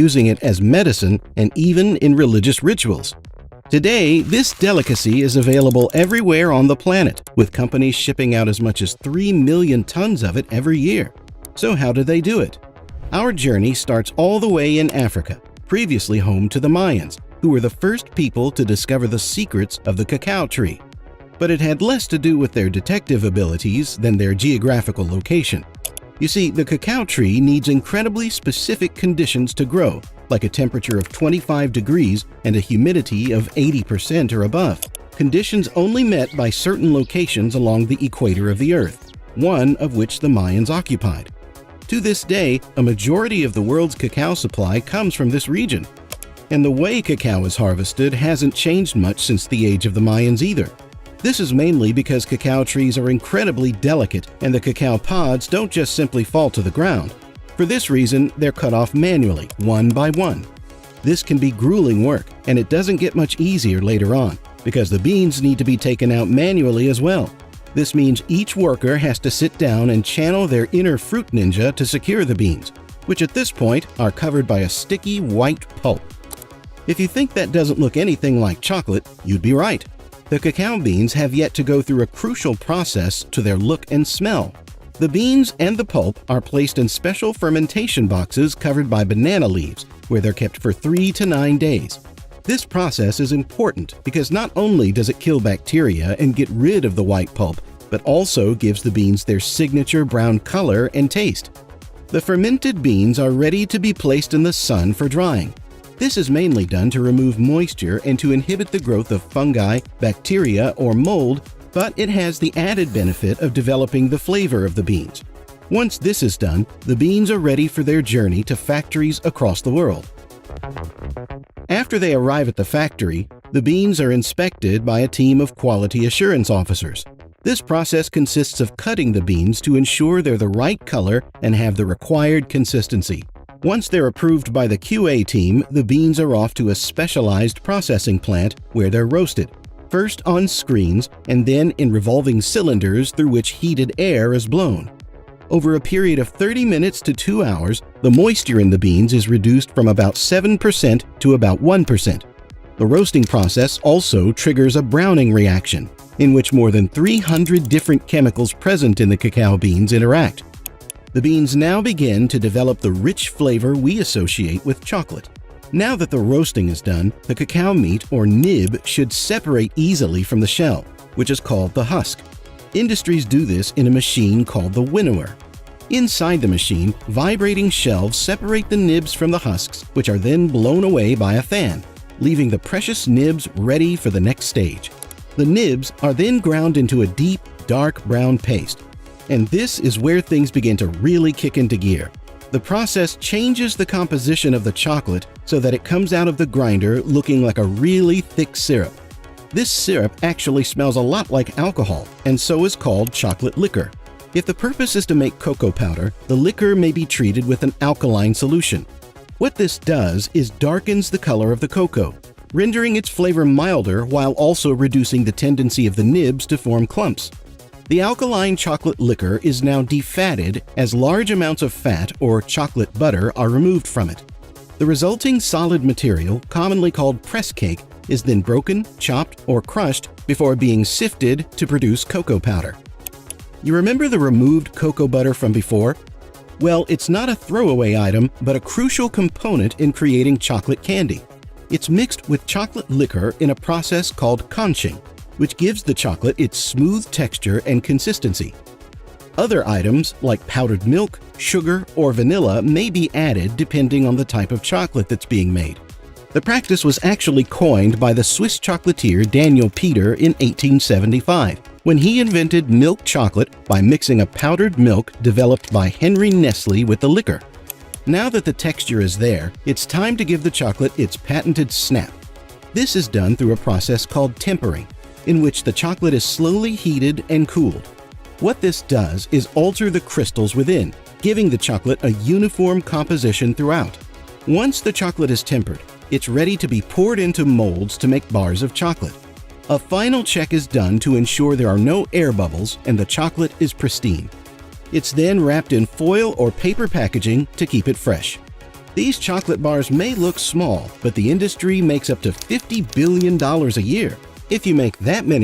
using it as medicine and even in religious rituals. Today, this delicacy is available everywhere on the planet, with companies shipping out as much as 3 million tons of it every year. So how do they do it? Our journey starts all the way in Africa, previously home to the Mayans, who were the first people to discover the secrets of the cacao tree. But it had less to do with their detective abilities than their geographical location. You see, the cacao tree needs incredibly specific conditions to grow, like a temperature of 25 degrees and a humidity of 80% or above, conditions only met by certain locations along the equator of the Earth, one of which the Mayans occupied. To this day, a majority of the world's cacao supply comes from this region. And the way cacao is harvested hasn't changed much since the age of the Mayans either. This is mainly because cacao trees are incredibly delicate and the cacao pods don't just simply fall to the ground. For this reason, they're cut off manually, one by one. This can be grueling work, and it doesn't get much easier later on, because the beans need to be taken out manually as well. This means each worker has to sit down and channel their inner fruit ninja to secure the beans, which at this point are covered by a sticky white pulp. If you think that doesn't look anything like chocolate, you'd be right. The cacao beans have yet to go through a crucial process to their look and smell. The beans and the pulp are placed in special fermentation boxes covered by banana leaves, where they're kept for 3 to 9 days. This process is important because not only does it kill bacteria and get rid of the white pulp, but also gives the beans their signature brown color and taste. The fermented beans are ready to be placed in the sun for drying. This is mainly done to remove moisture and to inhibit the growth of fungi, bacteria, or mold, but it has the added benefit of developing the flavor of the beans. Once this is done, the beans are ready for their journey to factories across the world. After they arrive at the factory, the beans are inspected by a team of quality assurance officers. This process consists of cutting the beans to ensure they're the right color and have the required consistency. Once they're approved by the QA team, the beans are off to a specialized processing plant where they're roasted, first on screens and then in revolving cylinders through which heated air is blown. Over a period of 30 minutes to 2 hours, the moisture in the beans is reduced from about 7% to about 1%. The roasting process also triggers a browning reaction, in which more than 300 different chemicals present in the cacao beans interact. The beans now begin to develop the rich flavor we associate with chocolate. Now that the roasting is done, the cacao meat or nib should separate easily from the shell, which is called the husk. Industries do this in a machine called the winnower. Inside the machine, vibrating shelves separate the nibs from the husks, which are then blown away by a fan, leaving the precious nibs ready for the next stage. The nibs are then ground into a deep, dark brown paste. And this is where things begin to really kick into gear. The process changes the composition of the chocolate so that it comes out of the grinder looking like a really thick syrup. This syrup actually smells a lot like alcohol, and so is called chocolate liquor. If the purpose is to make cocoa powder, the liquor may be treated with an alkaline solution. What this does is darkens the color of the cocoa, rendering its flavor milder while also reducing the tendency of the nibs to form clumps. The alkaline chocolate liquor is now defatted as large amounts of fat or chocolate butter are removed from it. The resulting solid material, commonly called press cake, is then broken, chopped, or crushed before being sifted to produce cocoa powder. You remember the removed cocoa butter from before? Well, it's not a throwaway item, but a crucial component in creating chocolate candy. It's mixed with chocolate liquor in a process called conching, which gives the chocolate its smooth texture and consistency. Other items, like powdered milk, sugar, or vanilla, may be added depending on the type of chocolate that's being made. The practice was actually coined by the Swiss chocolatier Daniel Peter in 1875, when he invented milk chocolate by mixing a powdered milk developed by Henry Nestle with the liquor. Now that the texture is there, it's time to give the chocolate its patented snap. This is done through a process called tempering, in which the chocolate is slowly heated and cooled. What this does is alter the crystals within, giving the chocolate a uniform composition throughout. Once the chocolate is tempered, it's ready to be poured into molds to make bars of chocolate. A final check is done to ensure there are no air bubbles and the chocolate is pristine. It's then wrapped in foil or paper packaging to keep it fresh. These chocolate bars may look small, but the industry makes up to $50 billion a year. If you make that many